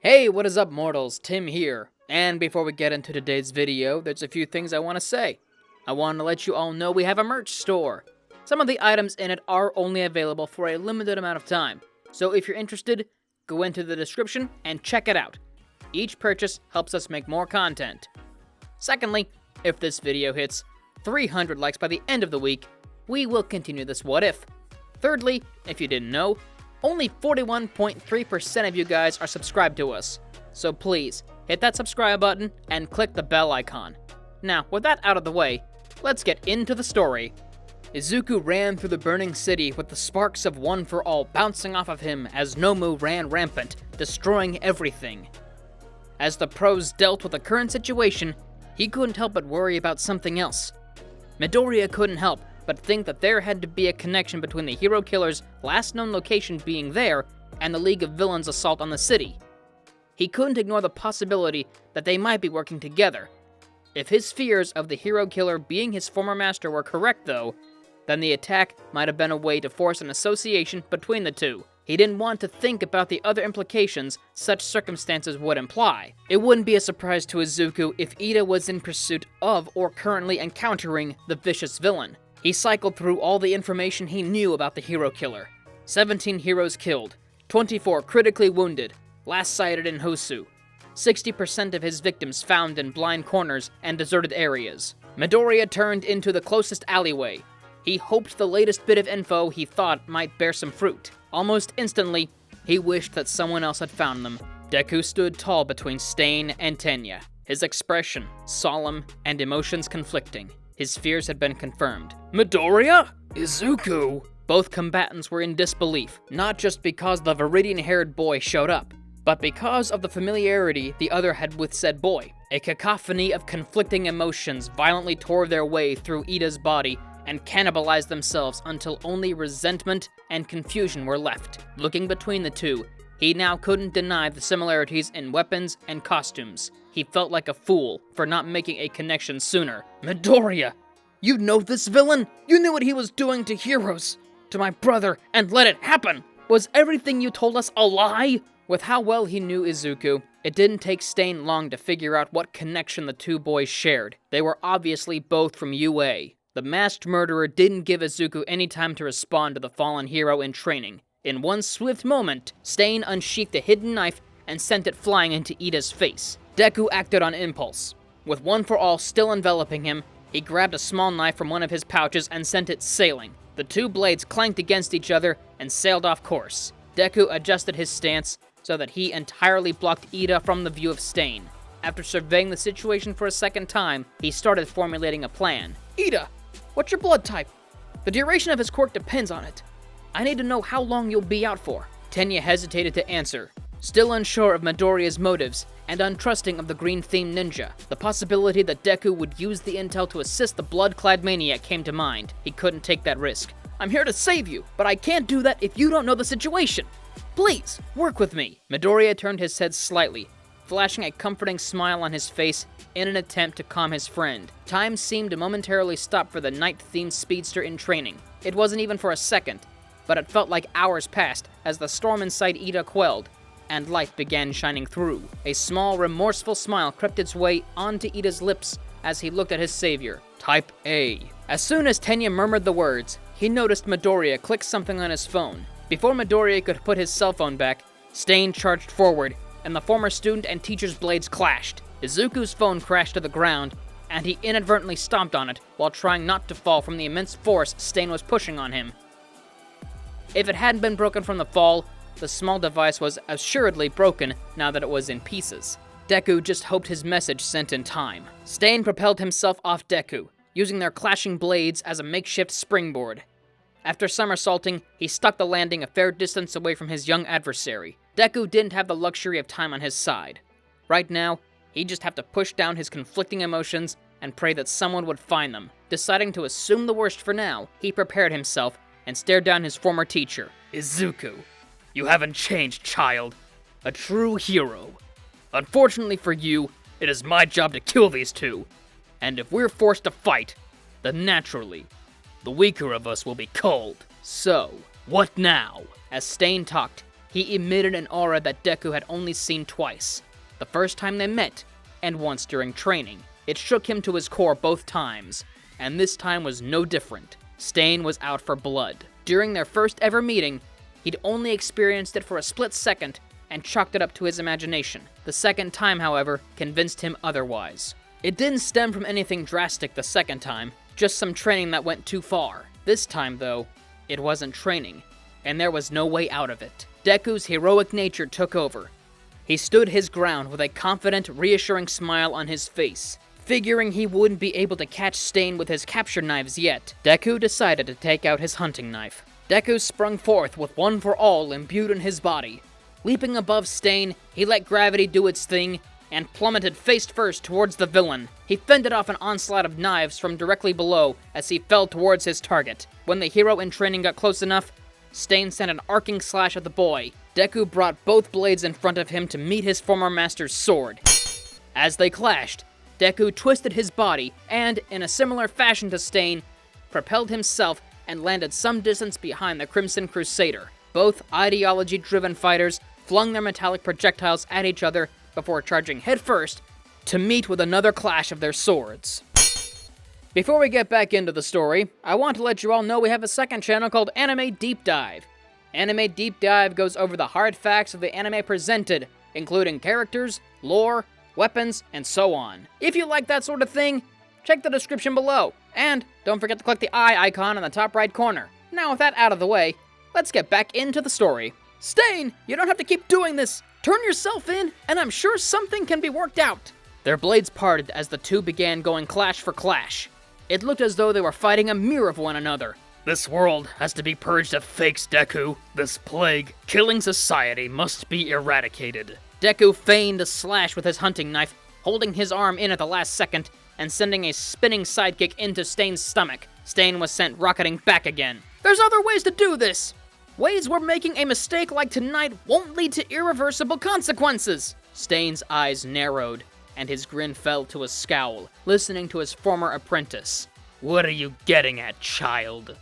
Hey, what is up, mortals? Tim here. And before we get into today's video, there's a few things I want to say. I want to let you all know we have a merch store. Some of the items in it are only available for a limited amount of time, so if you're interested, go into the description and check it out. Each purchase helps us make more content. Secondly, if this video hits 300 likes by the end of the week, we will continue this what if. Thirdly, if you didn't know, only 41.3% of you guys are subscribed to us. So please, hit that subscribe button and click the bell icon. Now, with that out of the way, let's get into the story. Izuku ran through the burning city with the sparks of One for All bouncing off of him as Nomu ran rampant, destroying everything. As the pros dealt with the current situation, he couldn't help but worry about something else. Midoriya couldn't help but think that there had to be a connection between the hero killer's last known location being there and the League of Villains' assault on the city. He couldn't ignore the possibility that they might be working together. If his fears of the hero killer being his former master were correct, though, then the attack might have been a way to force an association between the two. He didn't want to think about the other implications such circumstances would imply. It wouldn't be a surprise to Izuku if Ida was in pursuit of or currently encountering the vicious villain. He cycled through all the information he knew about the hero killer. 17 heroes killed, 24 critically wounded, last sighted in Hosu. 60% of his victims found in blind corners and deserted areas. Midoriya turned into the closest alleyway. He hoped the latest bit of info he thought might bear some fruit. Almost instantly, he wished that someone else had found them. Deku stood tall between Stain and Tenya, his expression solemn and emotions conflicting. His fears had been confirmed. Midoriya? Izuku? Both combatants were in disbelief, not just because the Viridian-haired boy showed up, but because of the familiarity the other had with said boy. A cacophony of conflicting emotions violently tore their way through Ida's body and cannibalized themselves until only resentment and confusion were left. Looking between the two, he now couldn't deny the similarities in weapons and costumes. He felt like a fool for not making a connection sooner. Midoriya! You know this villain? You knew what he was doing to heroes, to my brother, and let it happen! Was everything you told us a lie? With how well he knew Izuku, it didn't take Stain long to figure out what connection the two boys shared. They were obviously both from UA. The masked murderer didn't give Izuku any time to respond to the fallen hero in training. In one swift moment, Stain unsheathed a hidden knife and sent it flying into Ida's face. Deku acted on impulse. With One for All still enveloping him, he grabbed a small knife from one of his pouches and sent it sailing. The two blades clanked against each other and sailed off course. Deku adjusted his stance so that he entirely blocked Ida from the view of Stain. After surveying the situation for a second time, he started formulating a plan. Ida, what's your blood type? The duration of his quirk depends on it. I need to know how long you'll be out for. Tenya hesitated to answer, still unsure of Midoriya's motives and untrusting of the green-themed ninja. The possibility that Deku would use the intel to assist the blood-clad maniac came to mind. He couldn't take that risk. I'm here to save you, but I can't do that if you don't know the situation. Please, work with me. Midoriya turned his head slightly, flashing a comforting smile on his face in an attempt to calm his friend. Time seemed to momentarily stop for the night-themed speedster in training. It wasn't even for a second, but it felt like hours passed as the storm inside Ida quelled, and light began shining through. A small, remorseful smile crept its way onto Ida's lips as he looked at his savior. Type A. As soon as Tenya murmured the words, he noticed Midoriya click something on his phone. Before Midoriya could put his cell phone back, Stain charged forward, and the former student and teacher's blades clashed. Izuku's phone crashed to the ground, and he inadvertently stomped on it while trying not to fall from the immense force Stain was pushing on him. If it hadn't been broken from the fall, the small device was assuredly broken now that it was in pieces. Deku just hoped his message sent in time. Stain propelled himself off Deku, using their clashing blades as a makeshift springboard. After somersaulting, he stuck the landing a fair distance away from his young adversary. Deku didn't have the luxury of time on his side. Right now, he'd just have to push down his conflicting emotions and pray that someone would find them. Deciding to assume the worst for now, he prepared himself and stared down his former teacher. Izuku, you haven't changed, child. A true hero. Unfortunately for you, it is my job to kill these two. And if we're forced to fight, then naturally, the weaker of us will be culled. So, what now? As Stain talked, He emitted an aura that Deku had only seen twice. The first time they met, and once during training. It shook him to his core both times, and this time was no different. Stain was out for blood. During their first ever meeting, he'd only experienced it for a split second and chalked it up to his imagination. The second time, however, convinced him otherwise. It didn't stem from anything drastic the second time, just some training that went too far. This time, though, it wasn't training, and there was no way out of it. Deku's heroic nature took over. He stood his ground with a confident, reassuring smile on his face. Figuring he wouldn't be able to catch Stain with his capture knives yet, Deku decided to take out his hunting knife. Deku sprung forth with one for all imbued in his body. Leaping above Stain, he let gravity do its thing and plummeted face first towards the villain. He fended off an onslaught of knives from directly below as he fell towards his target. When the hero in training got close enough, Stain sent an arcing slash at the boy. Deku brought both blades in front of him to meet his former master's sword. As they clashed, Deku twisted his body and, in a similar fashion to Stain, propelled himself and landed some distance behind the Crimson Crusader. Both ideology-driven fighters flung their metallic projectiles at each other before charging headfirst to meet with another clash of their swords. Before we get back into the story, I want to let you all know we have a second channel called Anime Deep Dive. Anime Deep Dive goes over the hard facts of the anime presented, including characters, lore, weapons, and so on. If you like that sort of thing, check the description below. And don't forget to click the eye icon in the top right corner. Now with that out of the way, let's get back into the story. Stain, you don't have to keep doing this. Turn yourself in, and I'm sure something can be worked out. Their blades parted as the two began going clash for clash. It looked as though they were fighting a mirror of one another. This world has to be purged of fakes, Deku. This plague, killing society, must be eradicated. Deku feigned a slash with his hunting knife, holding his arm in at the last second, and sending a spinning sidekick into Stain's stomach. Stain was sent rocketing back again. There's other ways to do this! Ways where making a mistake like tonight won't lead to irreversible consequences! Stain's eyes narrowed, and his grin fell to a scowl, listening to his former apprentice. What are you getting at, child?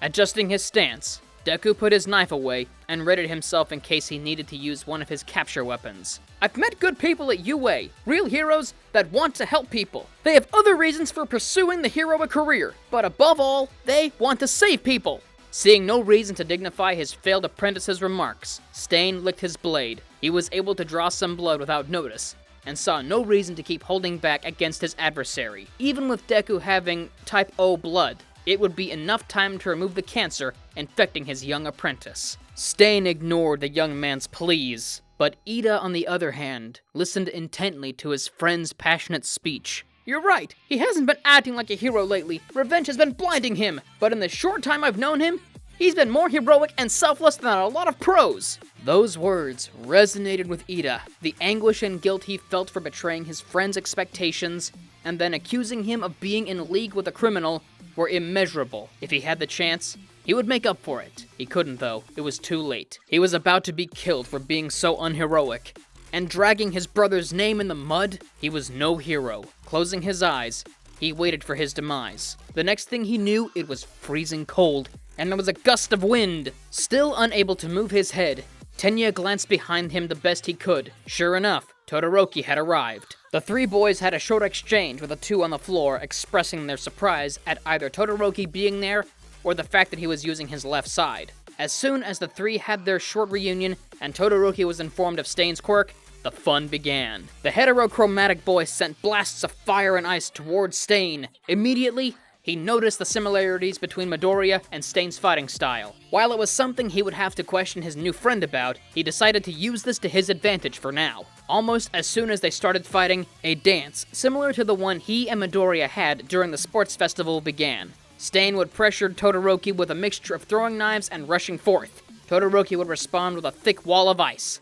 Adjusting his stance, Deku put his knife away and readied himself in case he needed to use one of his capture weapons. I've met good people at UA, real heroes that want to help people. They have other reasons for pursuing the heroic career, but above all, they want to save people. Seeing no reason to dignify his failed apprentice's remarks, Stain licked his blade. He was able to draw some blood without notice, and saw no reason to keep holding back against his adversary. Even with Deku having type O blood, it would be enough time to remove the cancer infecting his young apprentice. Stain ignored the young man's pleas, but Ida, on the other hand, listened intently to his friend's passionate speech. You're right, he hasn't been acting like a hero lately. Revenge has been blinding him, but in the short time I've known him, he's been more heroic and selfless than a lot of pros. Those words resonated with Ida. The anguish and guilt he felt for betraying his friend's expectations and then accusing him of being in league with a criminal were immeasurable. If he had the chance, he would make up for it. He couldn't though, it was too late. He was about to be killed for being so unheroic. And dragging his brother's name in the mud, he was no hero. Closing his eyes, he waited for his demise. The next thing he knew, it was freezing cold, and there was a gust of wind. Still unable to move his head, Tenya glanced behind him the best he could. Sure enough, Todoroki had arrived. The three boys had a short exchange with the two on the floor, expressing their surprise at either Todoroki being there or the fact that he was using his left side. As soon as the three had their short reunion and Todoroki was informed of Stain's quirk, the fun began. The heterochromatic boy sent blasts of fire and ice towards Stain. Immediately, he noticed the similarities between Midoriya and Stain's fighting style. While it was something he would have to question his new friend about, he decided to use this to his advantage for now. Almost as soon as they started fighting, a dance, similar to the one he and Midoriya had during the sports festival, began. Stain would pressure Todoroki with a mixture of throwing knives and rushing forth. Todoroki would respond with a thick wall of ice.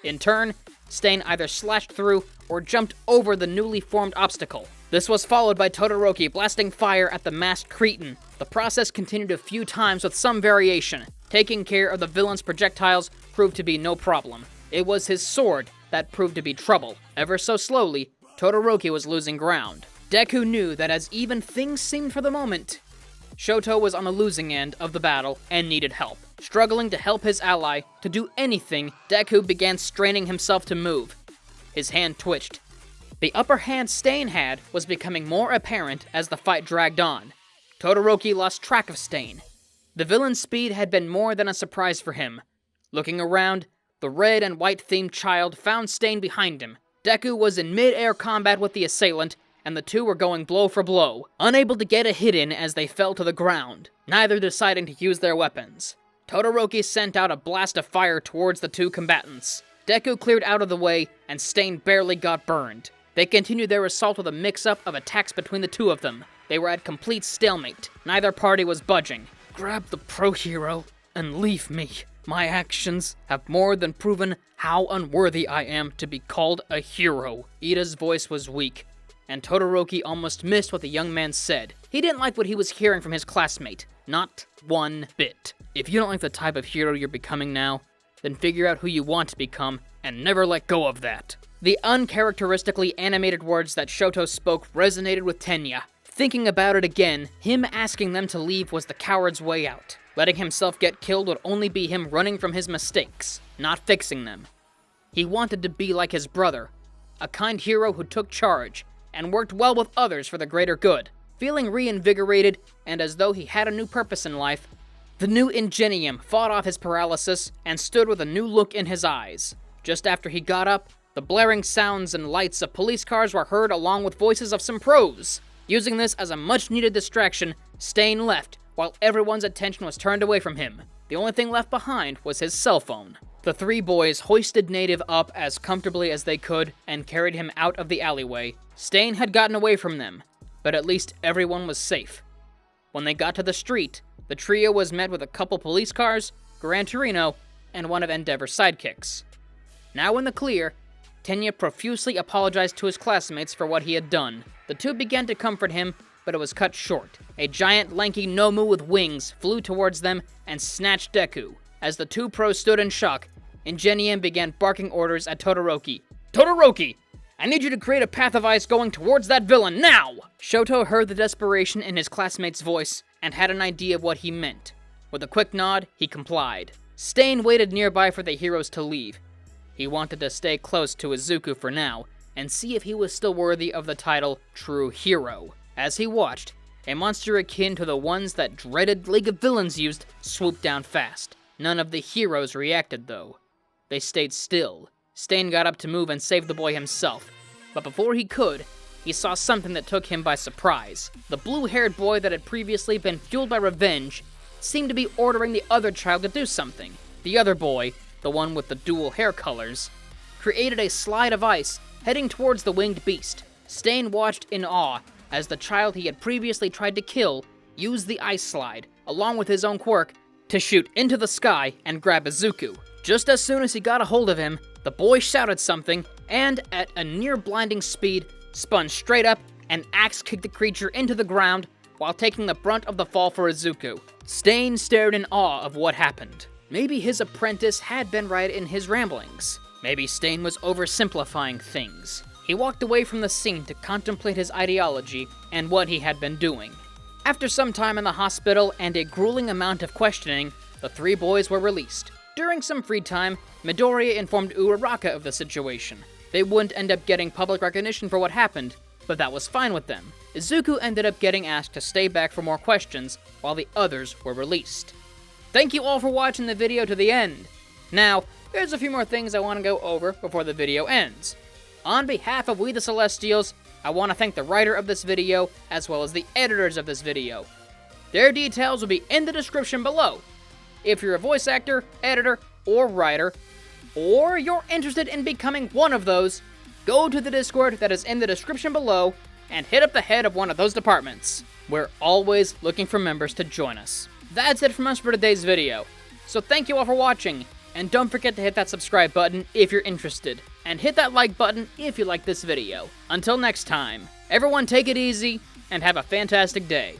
In turn, Stain either slashed through or jumped over the newly formed obstacle. This was followed by Todoroki blasting fire at the masked Cretan. The process continued a few times with some variation. Taking care of the villain's projectiles proved to be no problem. It was his sword that proved to be trouble. Ever so slowly, Todoroki was losing ground. Deku knew that as even things seemed for the moment, Shoto was on the losing end of the battle and needed help. Struggling to help his ally, to do anything, Deku began straining himself to move. His hand twitched. The upper hand Stain had was becoming more apparent as the fight dragged on. Todoroki lost track of Stain. The villain's speed had been more than a surprise for him. Looking around, the red and white themed child found Stain behind him. Deku was in mid-air combat with the assailant, and the two were going blow for blow, unable to get a hit in as they fell to the ground, neither deciding to use their weapons. Todoroki sent out a blast of fire towards the two combatants. Deku cleared out of the way, and Stain barely got burned. They continued their assault with a mix-up of attacks between the two of them. They were at complete stalemate. Neither party was budging. Grab the pro-hero and leave me. My actions have more than proven how unworthy I am to be called a hero. Ida's voice was weak, and Todoroki almost missed what the young man said. He didn't like what he was hearing from his classmate. Not one bit. If you don't like the type of hero you're becoming now, then figure out who you want to become and never let go of that. The uncharacteristically animated words that Shoto spoke resonated with Tenya. Thinking about it again, him asking them to leave was the coward's way out. Letting himself get killed would only be him running from his mistakes, not fixing them. He wanted to be like his brother, a kind hero who took charge and worked well with others for the greater good. Feeling reinvigorated and as though he had a new purpose in life, the new Ingenium fought off his paralysis and stood with a new look in his eyes. Just after he got up, the blaring sounds and lights of police cars were heard along with voices of some pros. Using this as a much-needed distraction, Stain left, while everyone's attention was turned away from him. The only thing left behind was his cell phone. The three boys hoisted Native up as comfortably as they could and carried him out of the alleyway. Stain had gotten away from them, but at least everyone was safe. When they got to the street, the trio was met with a couple police cars, Gran Torino, and one of Endeavor's sidekicks. Now in the clear, Tenya profusely apologized to his classmates for what he had done. The two began to comfort him, but it was cut short. A giant, lanky Nomu with wings flew towards them and snatched Deku. As the two pros stood in shock, Ingenium began barking orders at Todoroki. "Todoroki! I need you to create a path of ice going towards that villain, now!" Shoto heard the desperation in his classmate's voice and had an idea of what he meant. With a quick nod, he complied. Stain waited nearby for the heroes to leave. He wanted to stay close to Izuku for now, and see if he was still worthy of the title True Hero. As he watched, a monster akin to the ones that dreaded League of Villains used swooped down fast. None of the heroes reacted, though. They stayed still. Stain got up to move and save the boy himself, but before he could, he saw something that took him by surprise. The blue-haired boy that had previously been fueled by revenge seemed to be ordering the other child to do something. The other boy, the one with the dual hair colors, created a slide of ice heading towards the winged beast. Stain watched in awe as the child he had previously tried to kill used the ice slide, along with his own quirk, to shoot into the sky and grab Izuku. Just as soon as he got a hold of him, the boy shouted something, and at a near-blinding speed, spun straight up and axe-kicked the creature into the ground while taking the brunt of the fall for Izuku. Stain stared in awe of what happened. Maybe his apprentice had been right in his ramblings. Maybe Stain was oversimplifying things. He walked away from the scene to contemplate his ideology and what he had been doing. After some time in the hospital and a grueling amount of questioning, the three boys were released. During some free time, Midoriya informed Uraraka of the situation. They wouldn't end up getting public recognition for what happened, but that was fine with them. Izuku ended up getting asked to stay back for more questions, while the others were released. Thank you all for watching the video to the end. Now, there's a few more things I want to go over before the video ends. On behalf of We the Celestials, I want to thank the writer of this video, as well as the editors of this video. Their details will be in the description below. If you're a voice actor, editor, or writer, or you're interested in becoming one of those, go to the Discord that is in the description below and hit up the head of one of those departments. We're always looking for members to join us. That's it from us for today's video. So thank you all for watching, and don't forget to hit that subscribe button if you're interested, and hit that like button if you like this video. Until next time, everyone take it easy, and have a fantastic day.